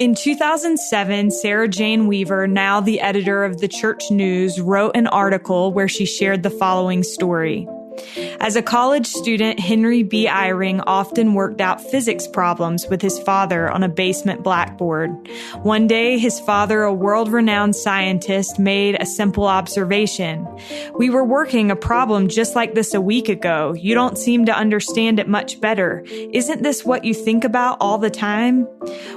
In 2007, Sarah Jane Weaver, now the editor of the Church News, wrote an article where she shared the following story. As a college student, Henry B. Eyring often worked out physics problems with his father on a basement blackboard. One day, his father, a world-renowned scientist, made a simple observation. "We were working a problem just like this a week ago. You don't seem to understand it much better. Isn't this what you think about all the time?"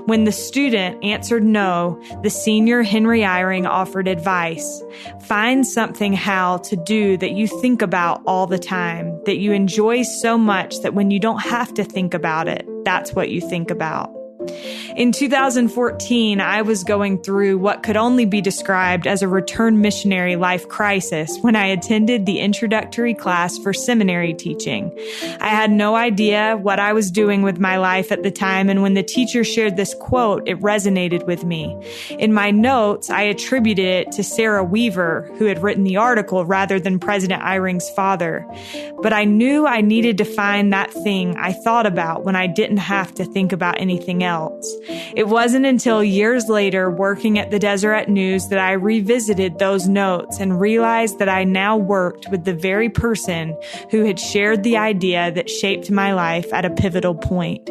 When the student answered no, the senior Henry Eyring offered advice. Find something, Hal, to do that you think about all the time, that you enjoy so much that when you don't have to think about it, that's what you think about. In 2014, I was going through what could only be described as a return missionary life crisis when I attended the introductory class for seminary teaching. I had no idea what I was doing with my life at the time, and when the teacher shared this quote, it resonated with me. In my notes, I attributed it to Sarah Weaver, who had written the article, rather than President Eyring's father. But I knew I needed to find that thing I thought about when I didn't have to think about anything else. It wasn't until years later, working at the Deseret News, that I revisited those notes and realized that I now worked with the very person who had shared the idea that shaped my life at a pivotal point.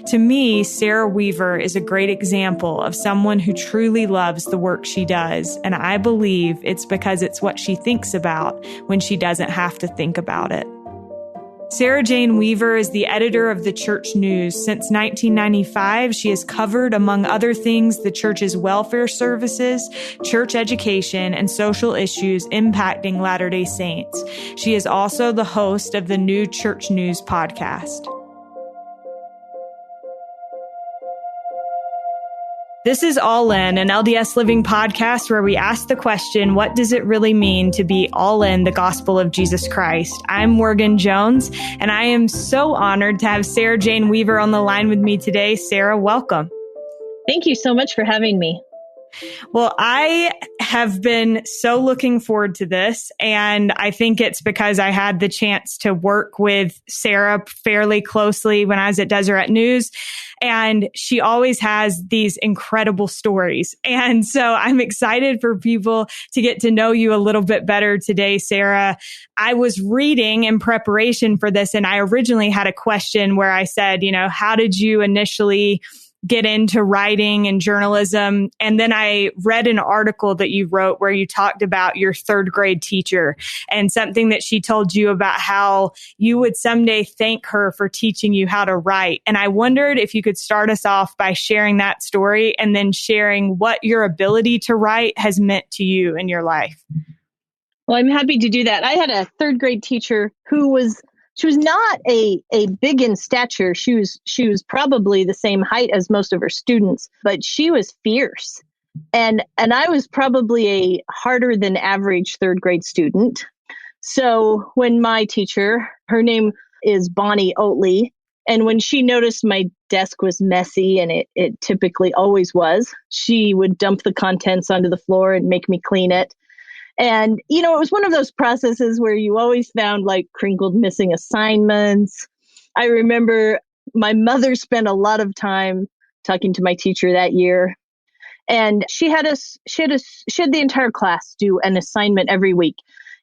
To me, Sarah Weaver is a great example of someone who truly loves the work she does, and I believe it's because it's what she thinks about when she doesn't have to think about it. Sarah Jane Weaver is the editor of the Church News. Since 1995, she has covered, among other things, the church's welfare services, church education, and social issues impacting Latter-day Saints. She is also the host of the new Church News podcast. This is All In, an LDS Living podcast where we ask the question, what does it really mean to be all in the gospel of Jesus Christ? I'm Morgan Jones, and I am so honored to have Sarah Jane Weaver on the line with me today. Sarah, welcome. Thank you so much for having me. Well, I have been so looking forward to this, and I think it's because I had the chance to work with Sarah fairly closely when I was at Deseret News, and she always has these incredible stories. And so I'm excited for people to get to know you a little bit better today, Sarah. I was reading in preparation for this, and I originally had a question where I said, how did you initially get into writing and journalism? And then I read an article that you wrote where you talked about your third grade teacher and something that she told you about how you would someday thank her for teaching you how to write. And I wondered if you could start us off by sharing that story and then sharing what your ability to write has meant to you in your life. Well, I'm happy to do that. I had a third grade teacher who was not a big in stature. She was probably the same height as most of her students, but she was fierce. And I was probably a harder than average third grade student. So when my teacher, her name is Bonnie Oatley, and when she noticed my desk was messy, and it typically always was, she would dump the contents onto the floor and make me clean it. And, it was one of those processes where you always found like crinkled missing assignments. I remember my mother spent a lot of time talking to my teacher that year. And she had the entire class do an assignment every week.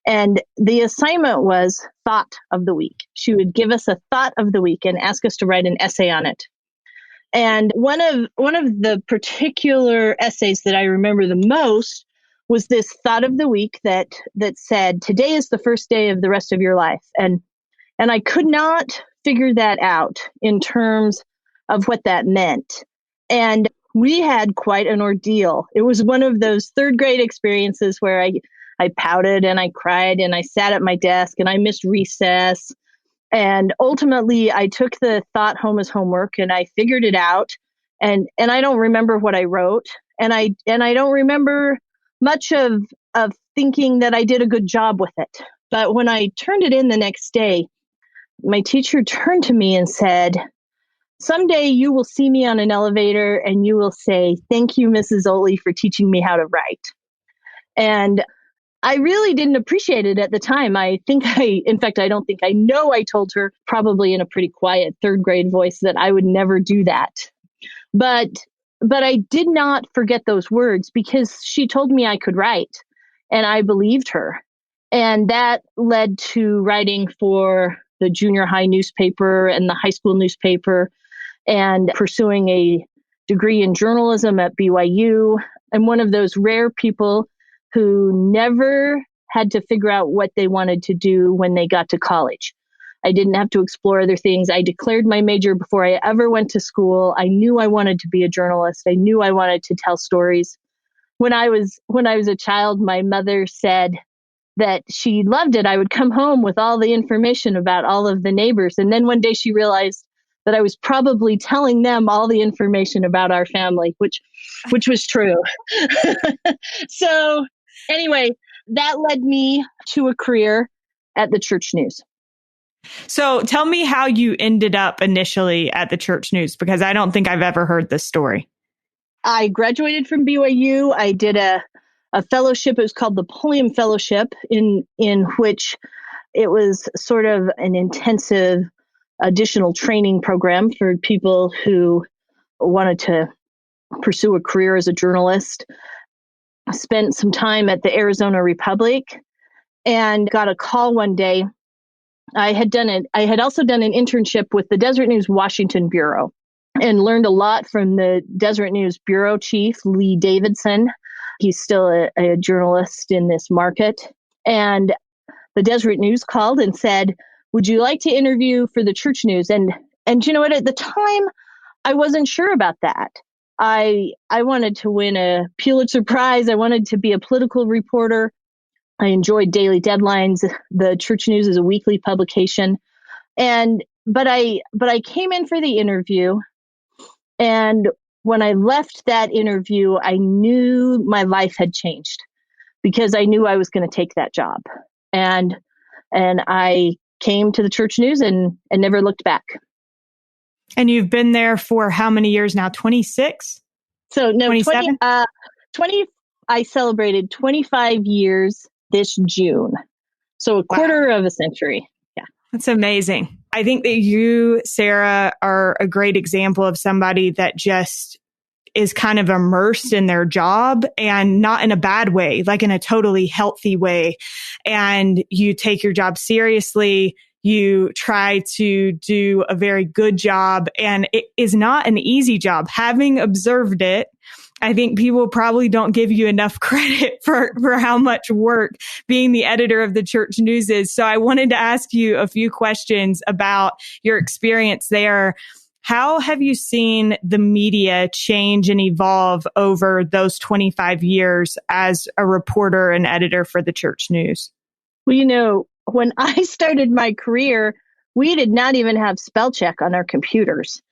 And the assignment was thought of the week. She would give us a thought of the week and ask us to write an essay on it. And one of the particular essays that I remember the most was this thought of the week that said, today is the first day of the rest of your life. And I could not figure that out in terms of what that meant. And we had quite an ordeal. It was one of those third grade experiences where I pouted and I cried and I sat at my desk and I missed recess. And ultimately I took the thought home as homework and I figured it out. And I don't remember what I wrote. And I don't remember much of thinking that I did a good job with it. But when I turned it in the next day, my teacher turned to me and said, someday you will see me on an elevator and you will say, thank you, Mrs. Oatley, for teaching me how to write. And I really didn't appreciate it at the time. I know I told her, probably in a pretty quiet third grade voice, that I would never do that. But But I did not forget those words because she told me I could write, and I believed her. And that led to writing for the junior high newspaper and the high school newspaper, and pursuing a degree in journalism at BYU. I'm one of those rare people who never had to figure out what they wanted to do when they got to college. I didn't have to explore other things. I declared my major before I ever went to school. I knew I wanted to be a journalist. I knew I wanted to tell stories. When I was a child, my mother said that she loved it. I would come home with all the information about all of the neighbors. And then one day she realized that I was probably telling them all the information about our family, which was true. So anyway, that led me to a career at the Church News. So tell me how you ended up initially at the Church News, because I don't think I've ever heard this story. I graduated from BYU. I did a fellowship. It was called the Pulliam Fellowship, in which it was sort of an intensive additional training program for people who wanted to pursue a career as a journalist. I spent some time at the Arizona Republic and got a call one day. I had also done an internship with the Deseret News Washington Bureau and learned a lot from the Deseret News Bureau chief, Lee Davidson. He's still a journalist in this market. And the Deseret News called and said, "Would you like to interview for the Church News?" And you know what? At the time, I wasn't sure about that. I wanted to win a Pulitzer Prize. I wanted to be a political reporter. I enjoyed daily deadlines. The Church News is a weekly publication. But I came in for the interview. And when I left that interview, I knew my life had changed because I knew I was going to take that job. And I came to the Church News and never looked back. And you've been there for how many years now? 26? So no, 27? 20, I celebrated 25 years this June. So a quarter of a century. Yeah. That's amazing. I think that you, Sarah, are a great example of somebody that just is kind of immersed in their job, and not in a bad way, like in a totally healthy way. And you take your job seriously. You try to do a very good job, and it is not an easy job. Having observed it, I think people probably don't give you enough credit for how much work being the editor of the Church News is. So I wanted to ask you a few questions about your experience there. How have you seen the media change and evolve over those 25 years as a reporter and editor for the Church News? Well, you know, when I started my career, we did not even have spell check on our computers.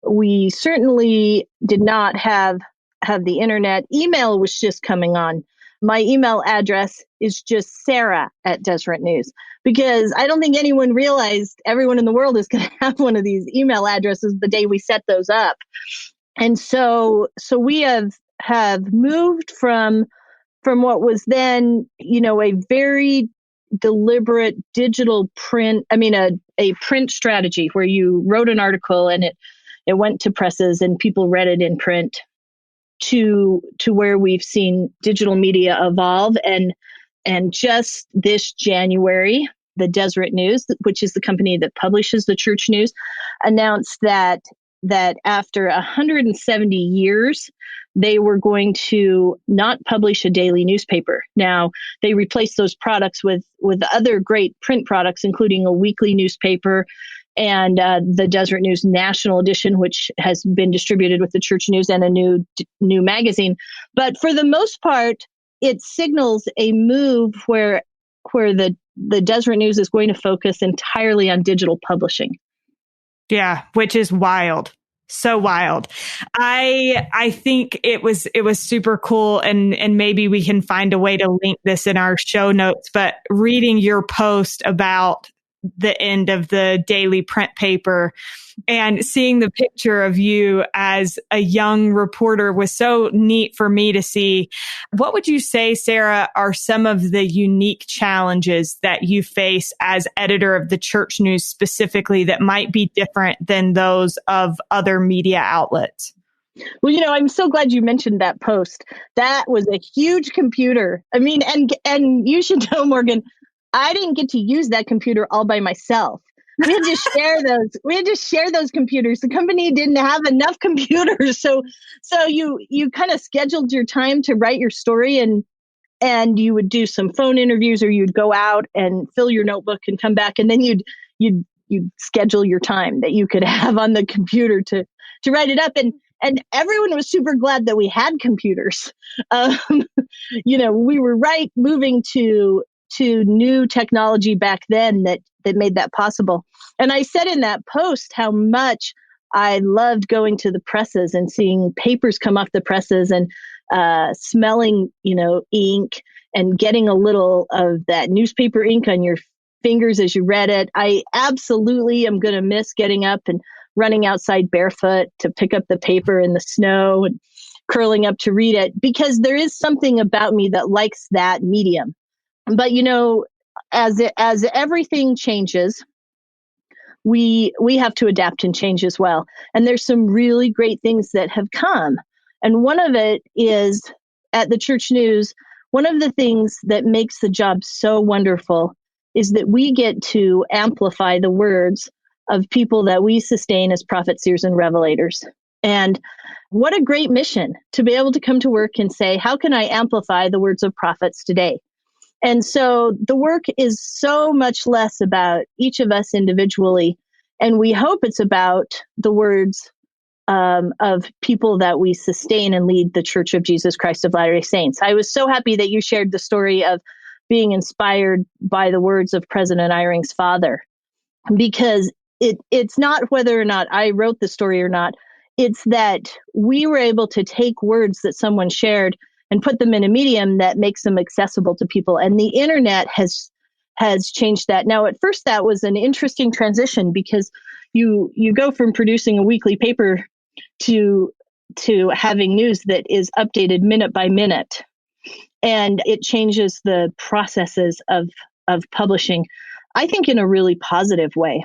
We certainly did not have the internet. Email was just coming on. My email address is just Sarah@Deseret News, because I don't think anyone realized everyone in the world is going to have one of these email addresses the day we set those up. And so we have moved from what was then, you know, a very deliberate digital print, a print strategy where you wrote an article and it went to presses and people read it in print, to where we've seen digital media evolve. And just this January, the Deseret News, which is the company that publishes the Church News, announced that after 170 years, they were going to not publish a daily newspaper. Now, they replaced those products with other great print products, including a weekly newspaper and the Deseret News National Edition, which has been distributed with the Church News, and a new magazine. But for the most part, it signals a move where the Deseret News is going to focus entirely on digital publishing. Yeah, which is wild. So wild. I think it was super cool, and maybe we can find a way to link this in our show notes. But reading your post about the end of the daily print paper and seeing the picture of you as a young reporter was so neat for me to see. What would you say, Sarah, are some of the unique challenges that you face as editor of the Church News specifically that might be different than those of other media outlets? Well, I'm so glad you mentioned that post. That was a huge computer. I mean, and you should know, Morgan, I didn't get to use that computer all by myself. We had to share those. We had to share those computers. The company didn't have enough computers, so you kind of scheduled your time to write your story, and you would do some phone interviews, or you'd go out and fill your notebook and come back, and then you'd schedule your time that you could have on the computer to write it up. And everyone was super glad that we had computers. Um, we were moving to new technology back then that made that possible. And I said in that post how much I loved going to the presses and seeing papers come off the presses and smelling, ink, and getting a little of that newspaper ink on your fingers as you read it. I absolutely am going to miss getting up and running outside barefoot to pick up the paper in the snow and curling up to read it, because there is something about me that likes that medium. But, as everything changes, we have to adapt and change as well. And there's some really great things that have come. And one of it is at the Church News, one of the things that makes the job so wonderful is that we get to amplify the words of people that we sustain as prophets, seers, and revelators. And what a great mission to be able to come to work and say, how can I amplify the words of prophets today? And so the work is so much less about each of us individually. And we hope it's about the words of people that we sustain and lead the Church of Jesus Christ of Latter-day Saints. I was so happy that you shared the story of being inspired by the words of President Eyring's father, because it's not whether or not I wrote the story or not. It's that we were able to take words that someone shared and put them in a medium that makes them accessible to people. And the internet has changed that. Now, at first, that was an interesting transition, because you go from producing a weekly paper to having news that is updated minute by minute. And it changes the processes of publishing, I think, in a really positive way.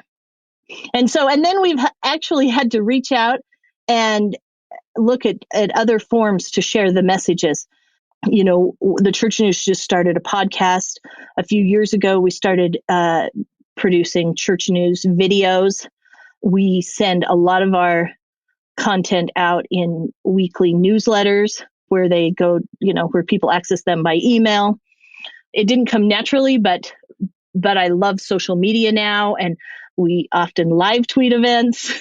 And then we've actually had to reach out and look at other forms to share the messages. The Church News just started a podcast. A few years ago, we started producing Church News videos. We send a lot of our content out in weekly newsletters where they go, where people access them by email. It didn't come naturally, but I love social media now, and we often live tweet events.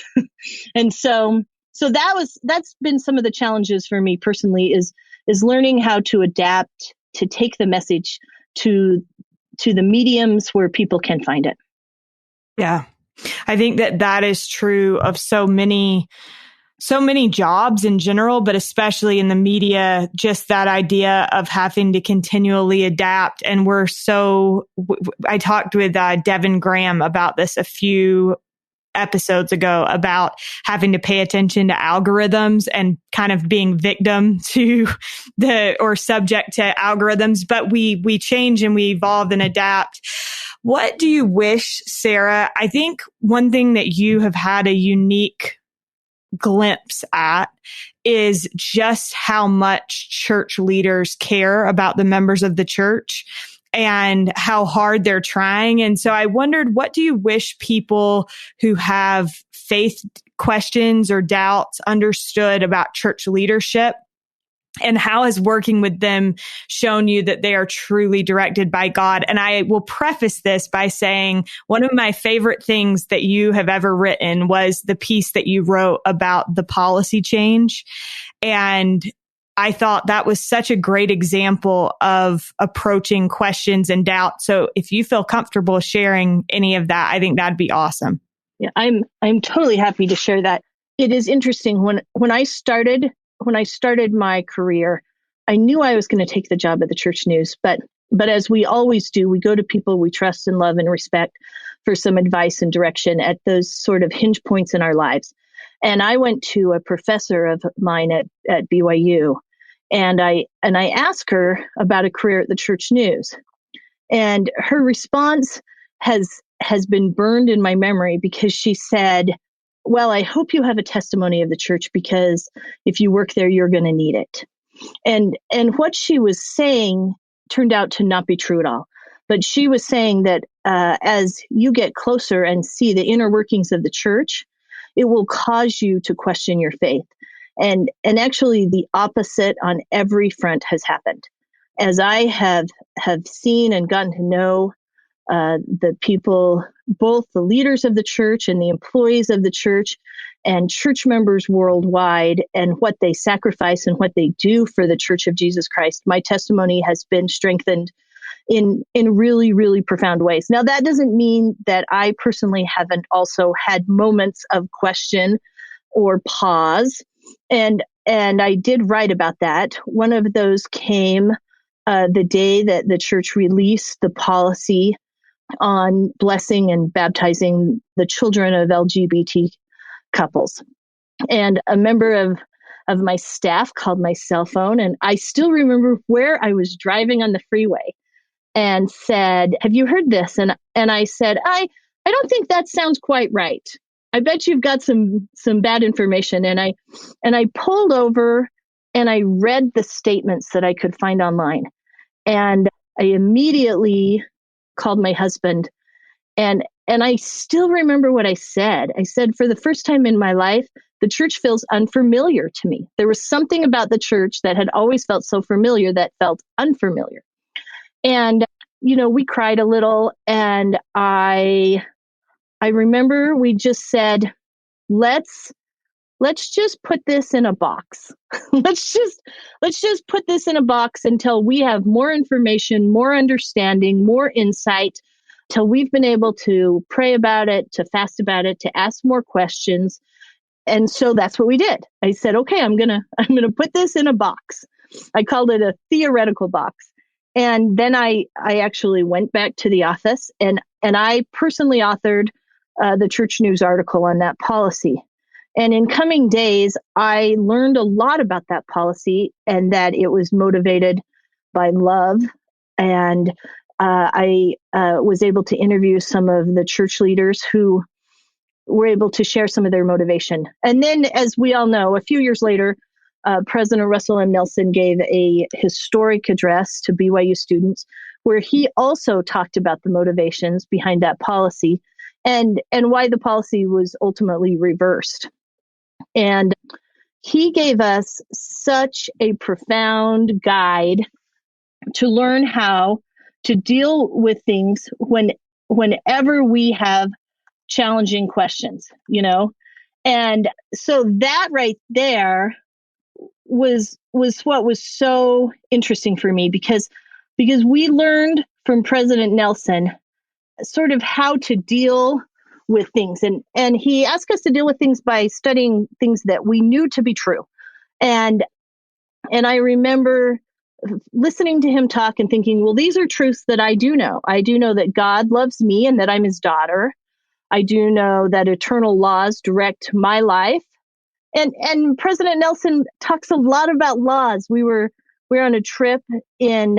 And so that's been some of the challenges for me personally, is learning how to adapt to take the message to the mediums where people can find it. Yeah. I think that is true of so many jobs in general, but especially in the media, just that idea of having to continually adapt. And I talked with Devin Graham about this a few episodes ago, about having to pay attention to algorithms and kind of being victim to or subject to algorithms. But we change and we evolve and adapt. What do you wish, Sarah? I think one thing that you have had a unique glimpse at is just how much church leaders care about the members of the church and how hard they're trying. And so I wondered, what do you wish people who have faith questions or doubts understood about church leadership? And how has working with them shown you that they are truly directed by God? And I will preface this by saying one of my favorite things that you have ever written was the piece that you wrote about the policy change. And I thought that was such a great example of approaching questions and doubt. So if you feel comfortable sharing any of that, I think that'd be awesome. Yeah, I'm totally happy to share that. It is interesting. When I started my career, I knew I was going to take the job at the Church News, but as we always do, we go to people we trust and love and respect for some advice and direction at those sort of hinge points in our lives. And I went to a professor of mine at BYU, and I asked her about a career at the Church News. And her response has been burned in my memory, because she said, well, I hope you have a testimony of the church, because if you work there, you're going to need it. And what she was saying turned out to not be true at all. But she was saying that as you get closer and see the inner workings of the church, it will cause you to question your faith. And actually, the opposite on every front has happened. As I have seen and gotten to know the people, both the leaders of the church and the employees of the church and church members worldwide, and what they sacrifice and what they do for the Church of Jesus Christ, my testimony has been strengthened in really, really profound ways. Now, that doesn't mean that I personally haven't also had moments of question or pause. And I did write about that. One of those came the day that the church released the policy on blessing and baptizing the children of LGBT couples. And a member of my staff called my cell phone, and I still remember where I was driving on the freeway, and said, "Have you heard this?" And I said, I don't think that sounds quite right. I bet you've got some bad information. And I pulled over and I read the statements that I could find online. And I immediately called my husband, and I still remember what I said. I said, for the first time in my life, the church feels unfamiliar to me. There was something about the church that had always felt so familiar that felt unfamiliar. And, we cried a little, and I remember we just said, let's just put this in a box. let's just put this in a box until we have more information, more understanding, more insight, till we've been able to pray about it, to fast about it, to ask more questions. And so that's what we did. I said, okay, I'm going to put this in a box. I called it a theoretical box. And then I actually went back to the office, and I personally authored the Church News article on that policy. And in coming days, I learned a lot about that policy, and that it was motivated by love. And I was able to interview some of the church leaders who were able to share some of their motivation. And then, as we all know, a few years later, President Russell M. Nelson gave a historic address to BYU students, where he also talked about the motivations behind that policy and why the policy was ultimately reversed. And he gave us such a profound guide to learn how to deal with things whenever we have challenging questions, And so that right there was what was so interesting for me, because we learned from President Nelson sort of how to deal with things. And he asked us to deal with things by studying things that we knew to be true. And I remember listening to him talk and thinking, well, these are truths that I do know. I do know that God loves me and that I'm his daughter. I do know that eternal laws direct my life. And President Nelson talks a lot about laws. We were on a trip in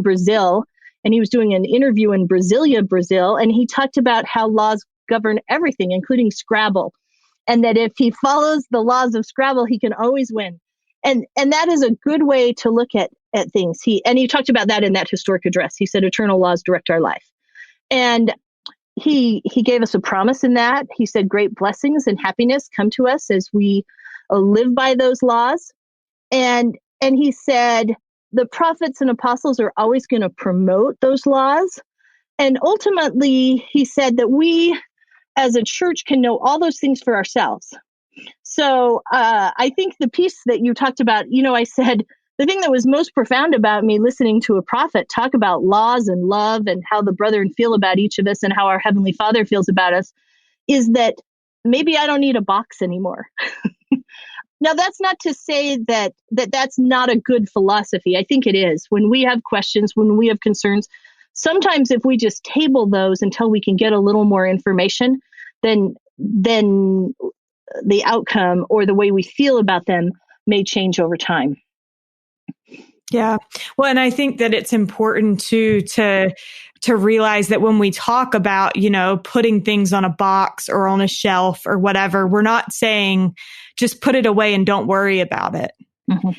Brazil, and he was doing an interview in Brasilia, Brazil, and he talked about how laws govern everything, including Scrabble, and that if he follows the laws of Scrabble, he can always win. And that is a good way to look at things. He talked about that in that historic address. He said, eternal laws direct our life. And he gave us a promise in that. He said, great blessings and happiness come to us as we live by those laws. And he said, the prophets and apostles are always going to promote those laws. And ultimately, he said that we as a church can know all those things for ourselves. So I think the piece that you talked about, I said, the thing that was most profound about me listening to a prophet talk about laws and love and how the brethren feel about each of us and how our Heavenly Father feels about us is that maybe I don't need a box anymore. Now, that's not to say that that's not a good philosophy. I think it is. When we have questions, when we have concerns, sometimes if we just table those until we can get a little more information, then the outcome or the way we feel about them may change over time. Yeah. Well, and I think that it's important to realize that when we talk about, putting things on a box or on a shelf or whatever, we're not saying just put it away and don't worry about it. Mm-hmm.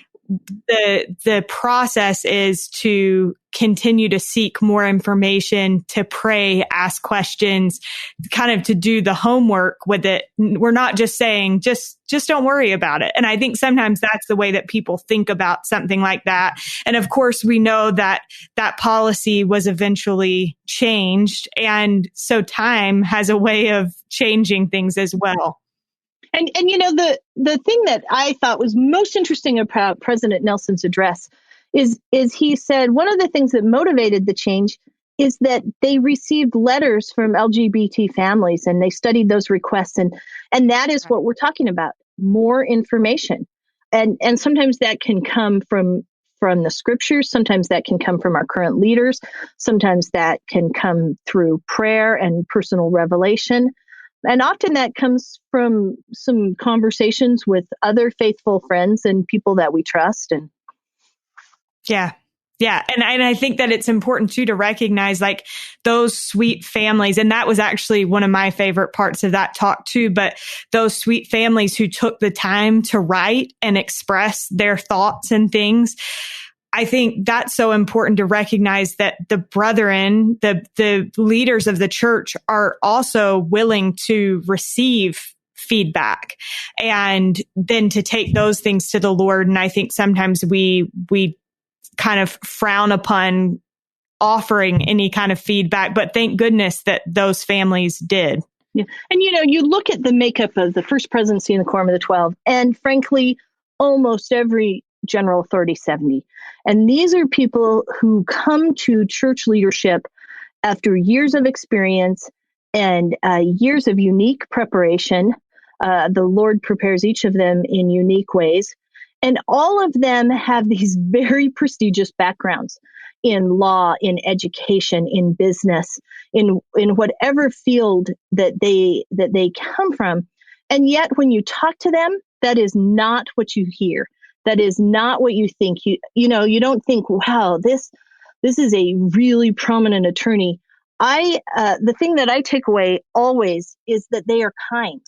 The process is to continue to seek more information, to pray, ask questions, kind of to do the homework with it. We're not just saying, just don't worry about it. And I think sometimes that's the way that people think about something like that. And of course, we know that that policy was eventually changed. And so time has a way of changing things as well. And the thing that I thought was most interesting about President Nelson's address is he said one of the things that motivated the change is that they received letters from LGBT families and they studied those requests, and that is what we're talking about, more information. And sometimes that can come from the scriptures, sometimes that can come from our current leaders, sometimes that can come through prayer and personal revelation. And often that comes from some conversations with other faithful friends and people that we trust. And yeah. And I think that it's important too to recognize like those sweet families. And that was actually one of my favorite parts of that talk too. But those sweet families who took the time to write and express their thoughts and things. I think that's so important to recognize that the brethren, the leaders of the church are also willing to receive feedback and then to take those things to the Lord. And I think sometimes we kind of frown upon offering any kind of feedback, but thank goodness that those families did. Yeah. And, you look at the makeup of the First Presidency and the Quorum of the 12, and frankly, almost every general authority 70. And these are people who come to church leadership after years of experience and years of unique preparation. The Lord prepares each of them in unique ways. And all of them have these very prestigious backgrounds in law, in education, in business, in whatever field that they come from. And yet when you talk to them, that is not what you hear. That is not what you think. You don't think, wow, this is a really prominent attorney. The thing that I take away always is that they are kind.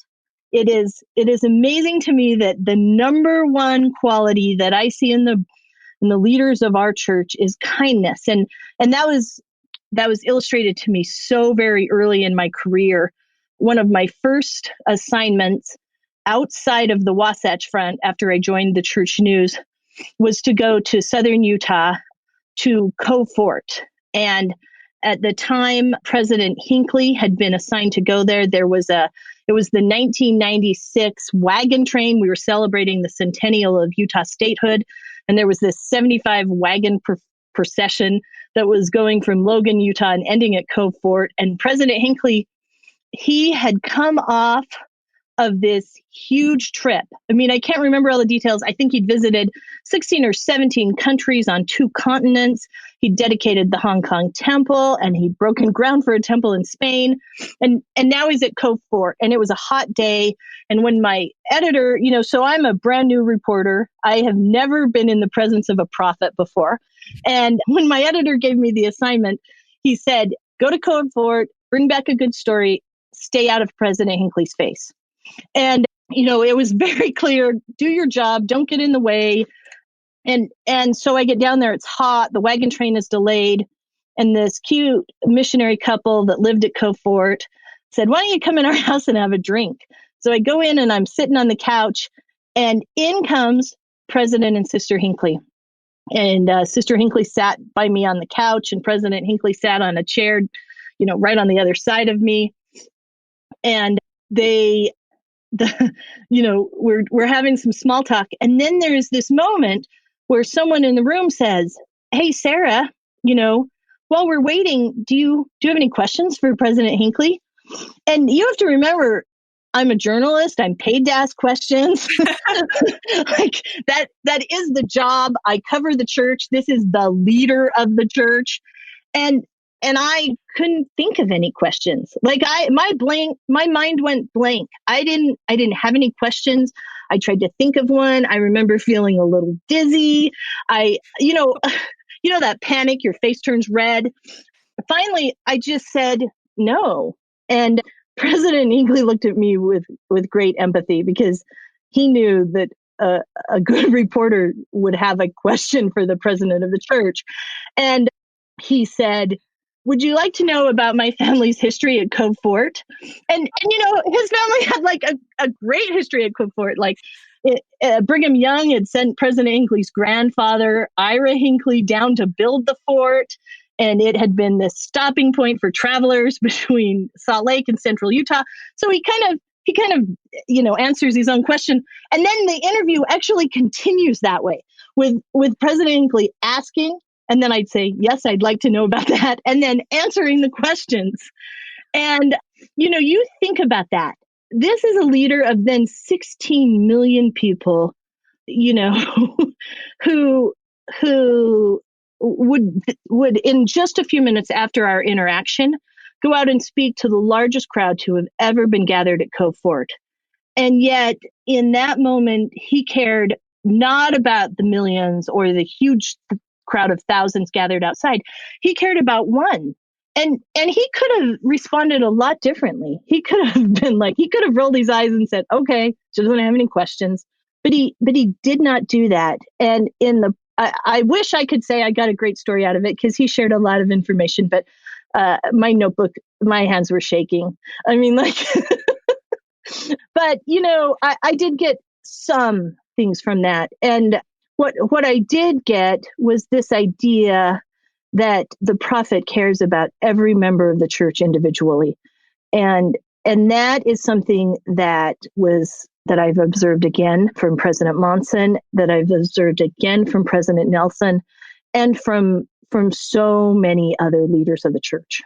It is amazing to me that the number one quality that I see in the leaders of our church is kindness. And that was illustrated to me so very early in my career. One of my first assignments outside of the Wasatch Front after I joined the Church News was to go to southern Utah to Cove Fort. And at the time, President Hinckley had been assigned to go there. It was the 1996 wagon train. We were celebrating the centennial of Utah statehood. And there was this 75 wagon procession that was going from Logan, Utah and ending at Cove Fort. And President Hinckley, he had come off of this huge trip. I mean, I can't remember all the details. I think he'd visited 16 or 17 countries on 2 continents. He dedicated the Hong Kong temple and he'd broken ground for a temple in Spain. And now he's at Cove Fort and it was a hot day. And when my editor, so I'm a brand new reporter. I have never been in the presence of a prophet before. And when my editor gave me the assignment, he said, go to Cove Fort, bring back a good story, stay out of President Hinckley's face. And, it was very clear, do your job, don't get in the way. And so I get down there, it's hot, the wagon train is delayed. And this cute missionary couple that lived at Cove Fort said, why don't you come in our house and have a drink? So I go in and I'm sitting on the couch and in comes President and Sister Hinckley. And Sister Hinckley sat by me on the couch and President Hinckley sat on a chair, right on the other side of me. And we're having some small talk. And then there's this moment where someone in the room says, hey, Sarah, while we're waiting, do you have any questions for President Hinckley? And you have to remember, I'm a journalist. I'm paid to ask questions. Like that is the job. I cover the church. This is the leader of the church. And and I couldn't think of any questions. Like my mind went blank. I didn't have any questions. I tried to think of one. I remember feeling a little dizzy. You know, that panic, your face turns red. Finally, I just said no. And President Hinckley looked at me with great empathy, because he knew that a good reporter would have a question for the president of the church. And he said, "Would you like to know about my family's history at Cove Fort?" And his family had like a great history at Cove Fort. Like Brigham Young had sent President Hinckley's grandfather, Ira Hinckley, down to build the fort. And it had been this stopping point for travelers between Salt Lake and central Utah. So he kind of answers his own question. And then the interview actually continues that way, with President Hinckley asking, and then I'd say, "Yes, I'd like to know about that," and then answering the questions. And, you think about that. This is a leader of then 16 million people, who would in just a few minutes after our interaction go out and speak to the largest crowd to have ever been gathered at Cove Fort. And yet in that moment, he cared not about the millions or the huge crowd of thousands gathered outside. He cared about one. And he could have responded a lot differently. He could have rolled his eyes and said, "Okay, just don't have any questions." But he did not do that. And I wish I could say I got a great story out of it, because he shared a lot of information, but my notebook, my hands were shaking. I mean, like, but I did get some things from that. And what I did get was this idea that the prophet cares about every member of the church individually. And that is something that I've observed again from President Monson, that I've observed again from President Nelson, and from so many other leaders of the church.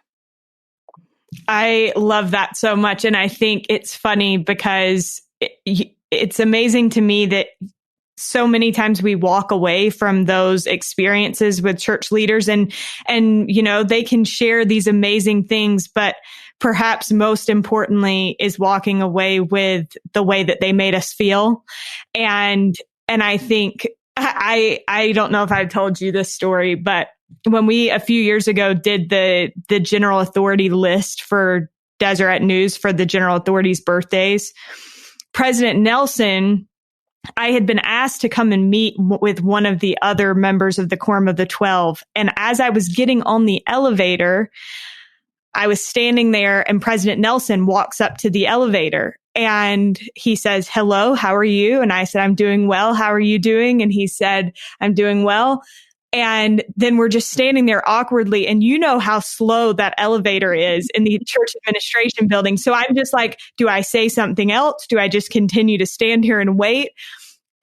I love that so much. And I think it's funny because it's amazing to me that so many times we walk away from those experiences with church leaders and they can share these amazing things, but perhaps most importantly is walking away with the way that they made us feel. And I think I don't know if I've told you this story, but when we a few years ago did the general authority list for Deseret News for the general authorities' birthdays, President Nelson, I had been asked to come and meet with one of the other members of the Quorum of the 12. And as I was getting on the elevator, I was standing there and President Nelson walks up to the elevator and he says, "Hello, how are you?" And I said, "I'm doing well. How are you doing?" And he said, "I'm doing well." And then we're just standing there awkwardly. And you know how slow that elevator is in the church administration building. So I'm just like, do I say something else? Do I just continue to stand here and wait?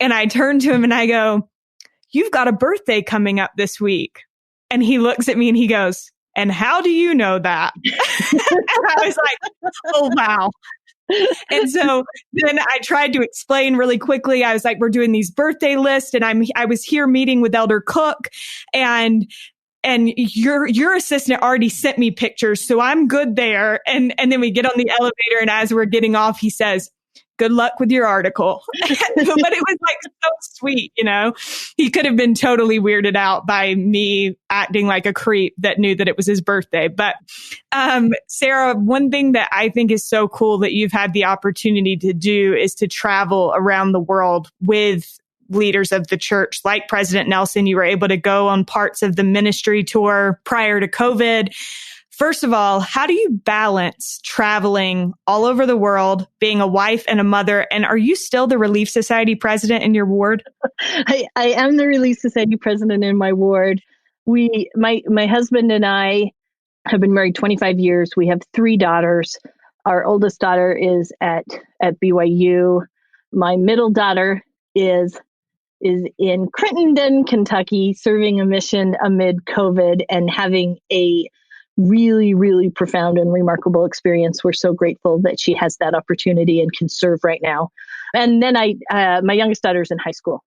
And I turn to him and I go, "You've got a birthday coming up this week." And he looks at me and he goes, "And how do you know that?" And I was like, oh, wow. And so then I tried to explain really quickly. I was like, "We're doing these birthday lists and I was here meeting with Elder Cook and your assistant already sent me pictures. So I'm good there." And then we get on the elevator and as we're getting off, he says, "Good luck with your article." But it was like so sweet, He could have been totally weirded out by me acting like a creep that knew that it was his birthday. But Sarah, one thing that I think is so cool that you've had the opportunity to do is to travel around the world with leaders of the church. Like President Nelson, you were able to go on parts of the ministry tour prior to COVID. First of all, how do you balance traveling all over the world, being a wife and a mother? And are you still the Relief Society president in your ward? I am the Relief Society president in my ward. My husband and I have been married 25 years. We have 3 daughters. Our oldest daughter is at BYU. My middle daughter is in Crittenden, Kentucky, serving a mission amid COVID and having a really, really profound and remarkable experience. We're so grateful that she has that opportunity and can serve right now. And then my youngest daughter's in high school.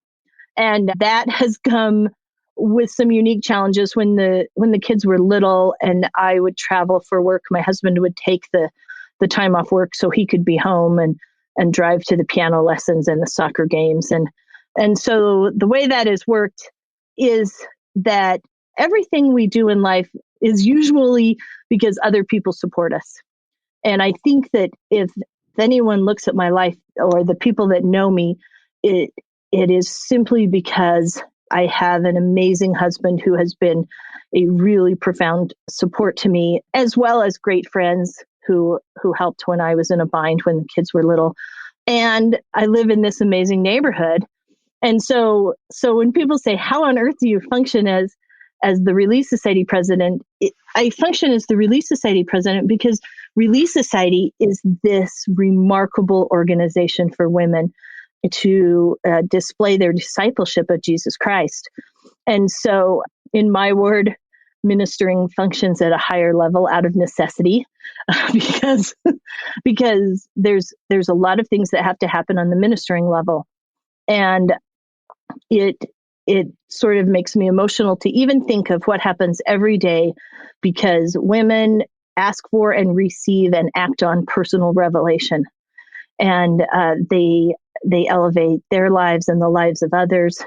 And that has come with some unique challenges when the kids were little and I would travel for work. My husband would take the time off work so he could be home and drive to the piano lessons and the soccer games. And so the way that has worked is that everything we do in life is usually because other people support us. And I think that if anyone looks at my life or the people that know me, it is simply because I have an amazing husband who has been a really profound support to me, as well as great friends who helped when I was in a bind when the kids were little. And I live in this amazing neighborhood. And so when people say, how on earth do you function as the Relief Society president? I function as the Relief Society president because Relief Society is this remarkable organization for women to display their discipleship of Jesus Christ. And so in my ward, ministering functions at a higher level out of necessity because there's a lot of things that have to happen on the ministering level. And it sort of makes me emotional to even think of what happens every day because women ask for and receive and act on personal revelation. And they elevate their lives and the lives of others.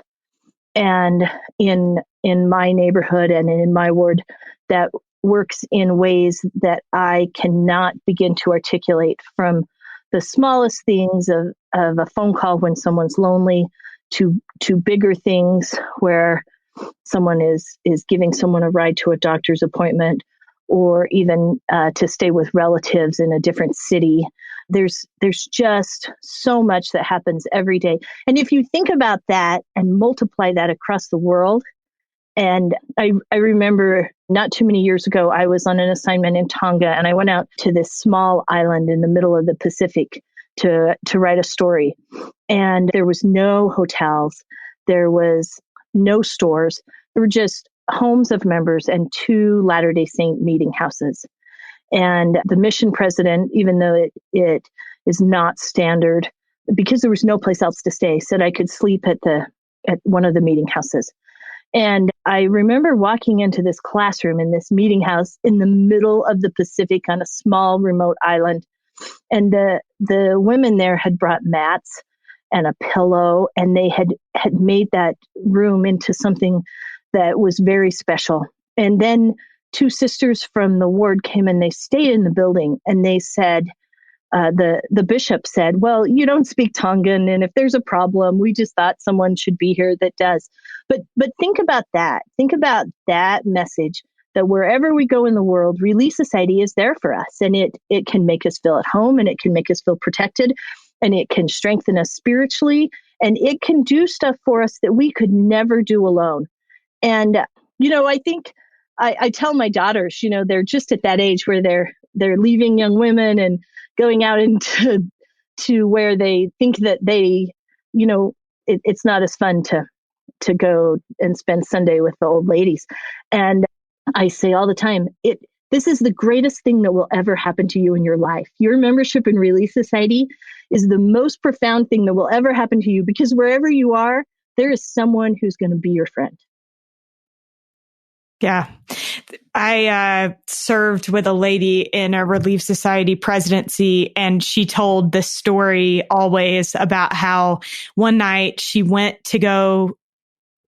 And in my neighborhood and in my ward, that works in ways that I cannot begin to articulate, from the smallest things of a phone call when someone's lonely to bigger things where someone is giving someone a ride to a doctor's appointment, or even to stay with relatives in a different city. There's just so much that happens every day. And if you think about that and multiply that across the world, and I remember not too many years ago, I was on an assignment in Tonga, and I went out to this small island in the middle of the Pacific to write a story. And there was no hotels. There was no stores. There were just homes of members and 2 Latter-day Saint meeting houses. And the mission president, even though it is not standard, because there was no place else to stay, said I could sleep at one of the meeting houses. And I remember walking into this classroom in this meeting house in the middle of the Pacific on a small remote island. And the women there had brought mats and a pillow, and they had made that room into something that was very special. And then 2 sisters from the ward came and they stayed in the building, and they said, the bishop said, well, you don't speak Tongan, and if there's a problem, we just thought someone should be here that does. But think about that. Think about that message, that wherever we go in the world, Relief Society is there for us, and it can make us feel at home, and it can make us feel protected, and it can strengthen us spiritually, and it can do stuff for us that we could never do alone. And, I think I tell my daughters, they're just at that age where they're leaving young women and going out into where they think that they, it's not as fun to go and spend Sunday with the old ladies. And I say all the time, this is the greatest thing that will ever happen to you in your life. Your membership in Relief Society is the most profound thing that will ever happen to you, because wherever you are, there is someone who's going to be your friend. Yeah. I served with a lady in a Relief Society presidency, and she told this story always about how one night she went to go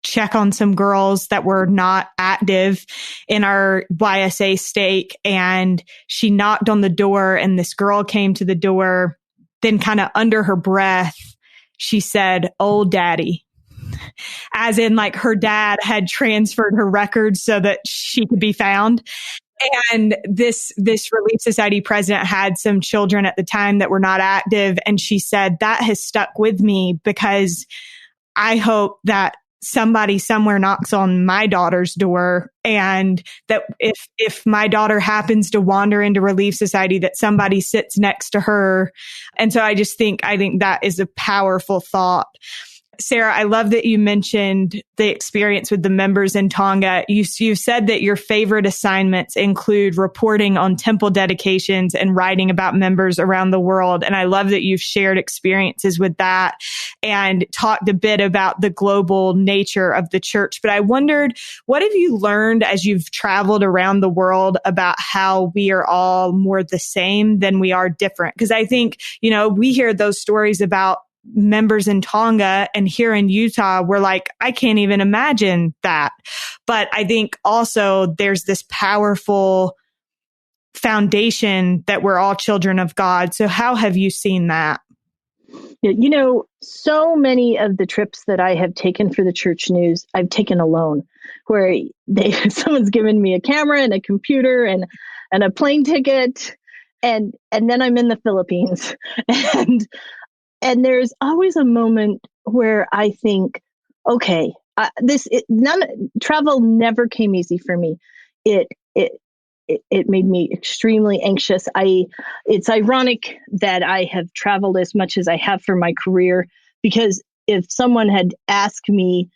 check on some girls that were not active in our YSA stake, and she knocked on the door, and this girl came to the door. Then kind of under her breath, she said, "Old daddy," as in like her dad had transferred her records so that she could be found. And this Relief Society president had some children at the time that were not active. And she said, that has stuck with me, because I hope that somebody somewhere knocks on my daughter's door, and that if my daughter happens to wander into Relief Society, that somebody sits next to her. And so I think that is a powerful thought. Sarah, I love that you mentioned the experience with the members in Tonga. You said that your favorite assignments include reporting on temple dedications and writing about members around the world. And I love that you've shared experiences with that and talked a bit about the global nature of the church. But I wondered, what have you learned as you've traveled around the world about how we are all more the same than we are different? Because I think, we hear those stories about members in Tonga, and here in Utah, we're like, I can't even imagine that. But I think also there's this powerful foundation that we're all children of God. So how have you seen that? So many of the trips that I have taken for the church news, I've taken alone, where someone's given me a camera and a computer and a plane ticket, and then I'm in the Philippines. And there's always a moment where I think, okay, travel never came easy for me. It made me extremely anxious. It's ironic that I have traveled as much as I have for my career, because if someone had asked me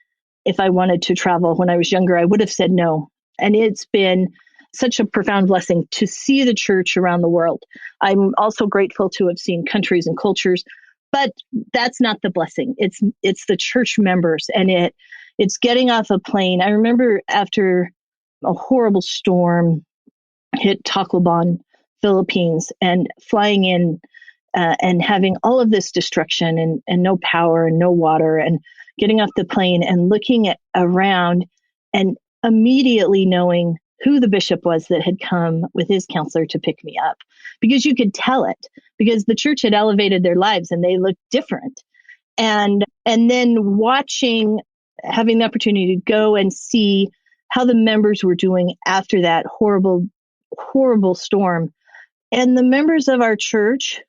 if I wanted to travel when I was younger, I would have said no. And it's been such a profound blessing to see the church around the world. I'm also grateful to have seen countries and cultures. But that's not the blessing. It's the church members, and it's getting off a plane. I remember after a horrible storm hit Tacloban, Philippines, and flying in and having all of this destruction and no power and no water, and getting off the plane and looking around and immediately knowing who the bishop was that had come with his counselor to pick me up, because you could tell it, because the church had elevated their lives and they looked different. And then having the opportunity to go and see how the members were doing after that horrible, horrible storm. And the members of our church,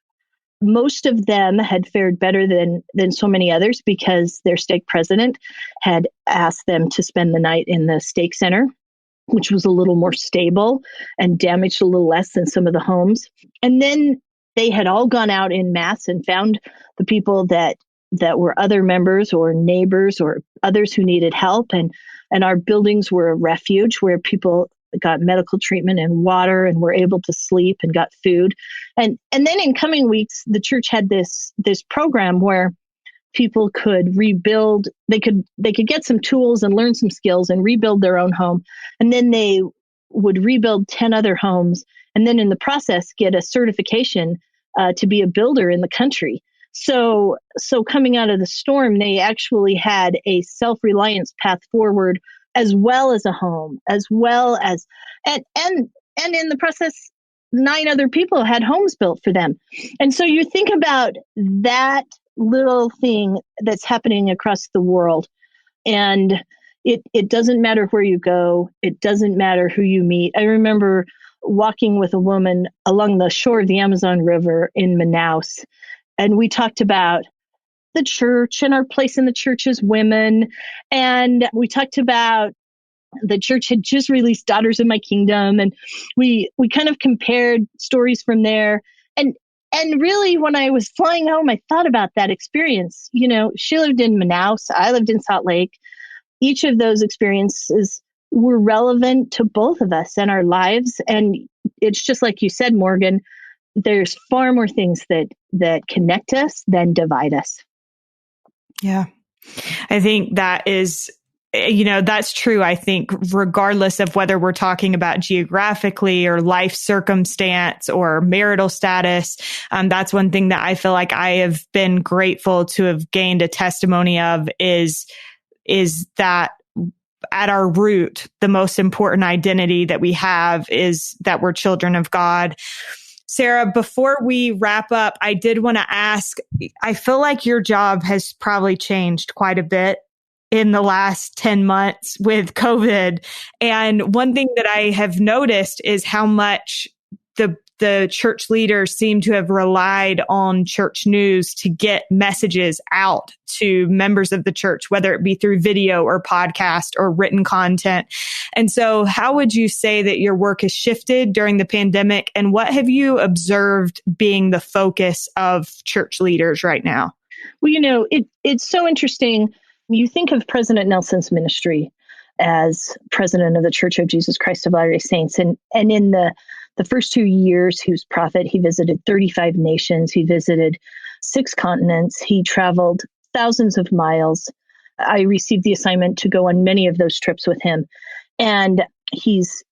most of them had fared better than so many others, because their stake president had asked them to spend the night in the stake center, which was a little more stable and damaged a little less than some of the homes. And then they had all gone out in mass and found the people that were other members or neighbors or others who needed help. And our buildings were a refuge where people got medical treatment and water and were able to sleep and got food. And then in coming weeks, the church had this program where people could rebuild. They could get some tools and learn some skills and rebuild their own home. And then they would rebuild 10 other homes. And then in the process, get a certification to be a builder in the country. So coming out of the storm, they actually had a self-reliance path forward, as well as a home, as well as, and in the process, 9 other people had homes built for them. And so you think about that little thing that's happening across the world. And it doesn't matter where you go. It doesn't matter who you meet. I remember walking with a woman along the shore of the Amazon River in Manaus. And we talked about the church and our place in the church as women. And we talked about the church had just released Daughters of My Kingdom. And we kind of compared stories from there. And really, when I was flying home, I thought about that experience. She lived in Manaus. I lived in Salt Lake. Each of those experiences were relevant to both of us and our lives. And it's just like you said, Morgan, there's far more things that connect us than divide us. Yeah, I think that is, that's true. I think regardless of whether we're talking about geographically or life circumstance or marital status, that's one thing that I feel like I have been grateful to have gained a testimony of is that at our root, the most important identity that we have is that we're children of God. Sarah, before we wrap up, I did want to ask, I feel like your job has probably changed quite a bit in the last 10 months with COVID. And one thing that I have noticed is how much the church leaders seem to have relied on church news to get messages out to members of the church, whether it be through video or podcast or written content. And so how would you say that your work has shifted during the pandemic? And what have you observed being the focus of church leaders right now? Well, it's so interesting. You think of President Nelson's ministry as president of the Church of Jesus Christ of Latter-day Saints. And in the first 2 years he was prophet, he visited 35 nations. He visited 6 continents. He traveled thousands of miles. I received the assignment to go on many of those trips with him. And he's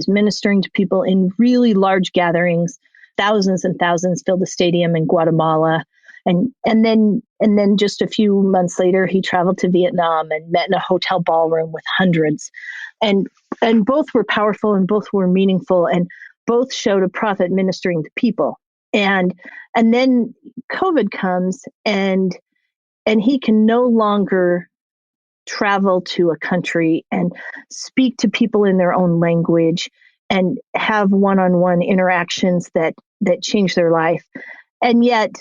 ministering to people in really large gatherings. Thousands and thousands filled the stadium in Guatemala. And then just a few months later, he traveled to Vietnam and met in a hotel ballroom with hundreds. And both were powerful and both were meaningful and both showed a prophet ministering to people. And then COVID comes and he can no longer travel to a country and speak to people in their own language and have one-on-one interactions that change their life. And yet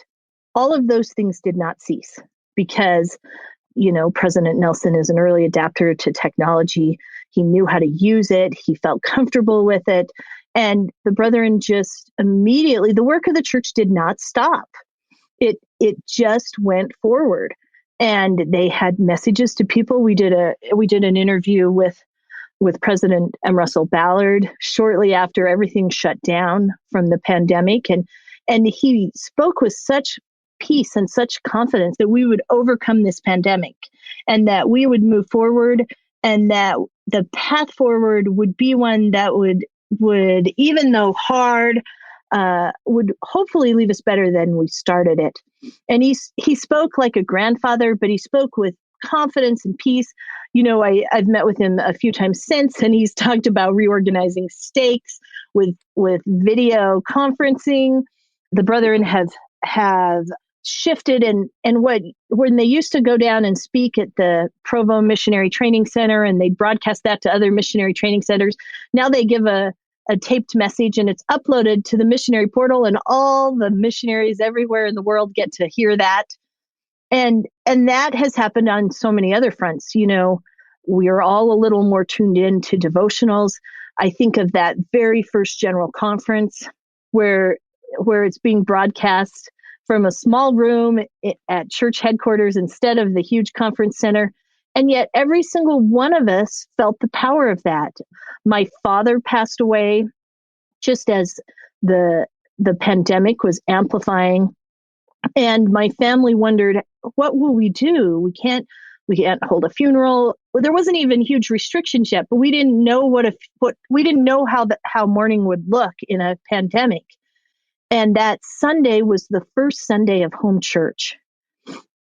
all of those things did not cease because, President Nelson is an early adapter to technology. He knew how to use it. He felt comfortable with it. And the brethren just immediately, the work of the church did not stop. It just went forward. And they had messages to people. We did an interview with President M. Russell Ballard shortly after everything shut down from the pandemic. And he spoke with such peace and such confidence that we would overcome this pandemic and that we would move forward and that the path forward would be one that would, even though hard, would hopefully leave us better than we started it. And he spoke like a grandfather, but he spoke with confidence and peace. I've met with him a few times since, and he's talked about reorganizing stakes with video conferencing. The brethren have shifted and when they used to go down and speak at the Provo Missionary Training Center and they broadcast that to other missionary training centers, now they give a taped message and it's uploaded to the missionary portal and all the missionaries everywhere in the world get to hear that. And that has happened on so many other fronts. We are all a little more tuned in to devotionals. I think of that very first general conference where it's being broadcast from a small room at church headquarters instead of the huge conference center. And yet every single one of us felt the power of that. My father passed away just as the pandemic was amplifying. And my family wondered, what will we do? We can't hold a funeral. There wasn't even huge restrictions yet, but we didn't know we didn't know how mourning would look in a pandemic. And that Sunday was the first Sunday of home church.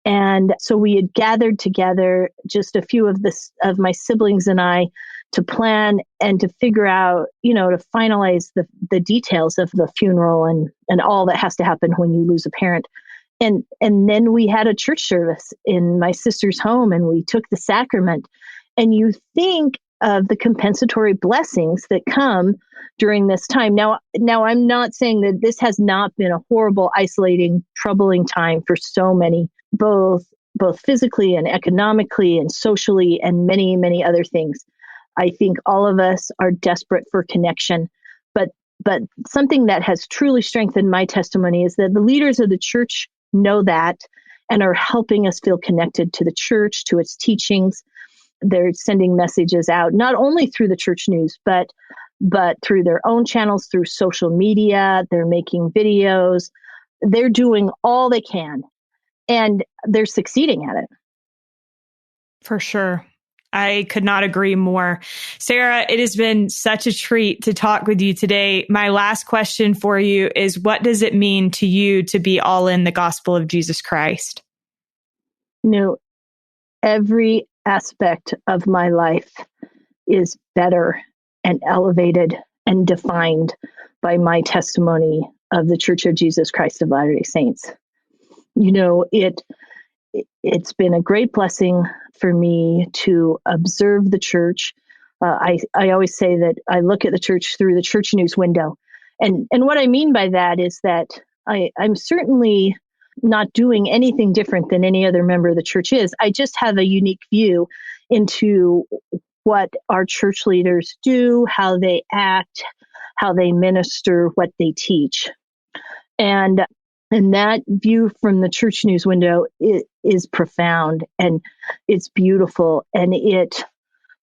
And so we had gathered together, just a few of my siblings and I, to plan and to figure out, to finalize the details of the funeral and all that has to happen when you lose a parent. And then we had a church service in my sister's home and we took the sacrament. And you think of the compensatory blessings that come during this time. Now I'm not saying that this has not been a horrible, isolating, troubling time for so many, both physically and economically and socially and many, many other things. I think all of us are desperate for connection. But something that has truly strengthened my testimony is that the leaders of the church know that and are helping us feel connected to the church, to its teachings. They're sending messages out, not only through the church news, but through their own channels, through social media. They're making videos. They're doing all they can, and they're succeeding at it. For sure. I could not agree more. Sarah, it has been such a treat to talk with you today. My last question for you is, what does it mean to you to be all in the gospel of Jesus Christ? Every aspect of my life is better and elevated and defined by my testimony of the Church of Jesus Christ of Latter-day Saints. It's been a great blessing for me to observe the church. I always say that I look at the church through the church news window. And what I mean by that is that I'm certainly not doing anything different than any other member of the church is. I just have a unique view into what our church leaders do, how they act, how they minister, what they teach. And And that view from the church news window is profound, and it's beautiful, and it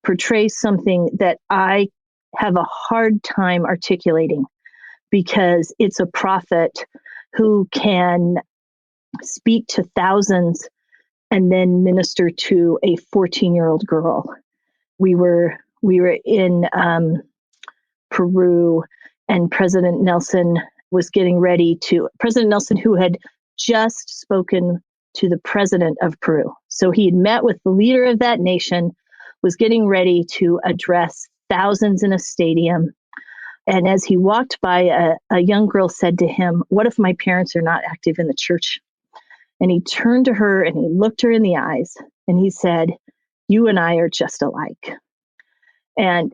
portrays something that I have a hard time articulating, because it's a prophet who can speak to thousands and then minister to a 14-year-old girl. We were in Peru, and President Nelson, who had just spoken to the president of Peru. So he had met with the leader of that nation, was getting ready to address thousands in a stadium. And as he walked by, a young girl said to him, "What if my parents are not active in the church?" And he turned to her and he looked her in the eyes and he said, "You and I are just alike." And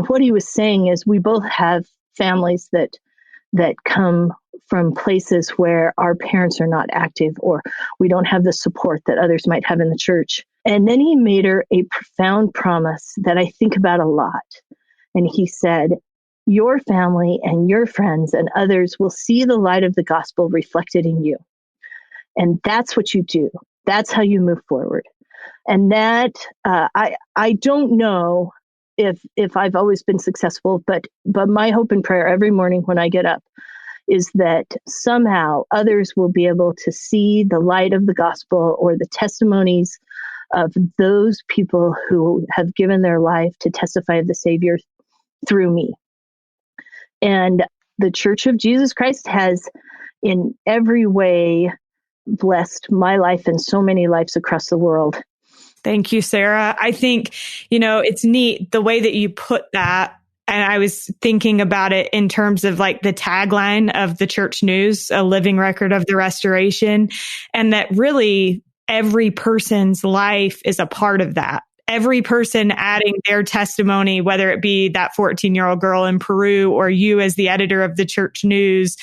what he was saying is, we both have families that come from places where our parents are not active, or we don't have the support that others might have in the church. And then he made her a profound promise that I think about a lot. And he said, "Your family and your friends and others will see the light of the gospel reflected in you. And that's what you do. That's how you move forward." And that, I don't know if I've always been successful, but my hope and prayer every morning when I get up is that somehow others will be able to see the light of the gospel, or the testimonies of those people who have given their life to testify of the Savior through me. And the Church of Jesus Christ has in every way blessed my life and so many lives across the world. Thank you, Sarah. I think, it's neat the way that you put that. And I was thinking about it in terms of like the tagline of the church news, a living record of the restoration. And that really every person's life is a part of that. Every person adding their testimony, whether it be that 14-year-old girl in Peru, or you as the editor of the church news,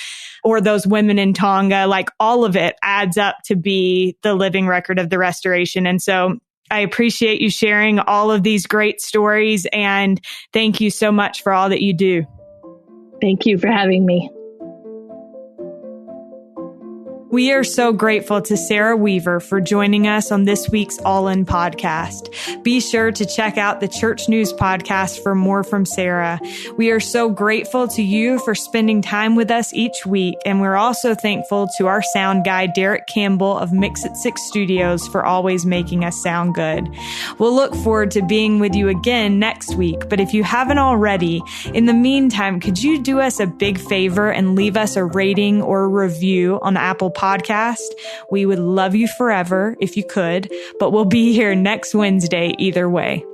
or those women in Tonga, like all of it adds up to be the living record of the restoration. And so I appreciate you sharing all of these great stories, and thank you so much for all that you do. Thank you for having me. We are so grateful to Sarah Weaver for joining us on this week's All In podcast. Be sure to check out the Church News podcast for more from Sarah. We are so grateful to you for spending time with us each week, and we're also thankful to our sound guy, Derek Campbell of Mix It 6 Studios, for always making us sound good. We'll look forward to being with you again next week, but if you haven't already, in the meantime, could you do us a big favor and leave us a rating or a review on the Apple Podcast? We would love you forever if you could, but we'll be here next Wednesday either way.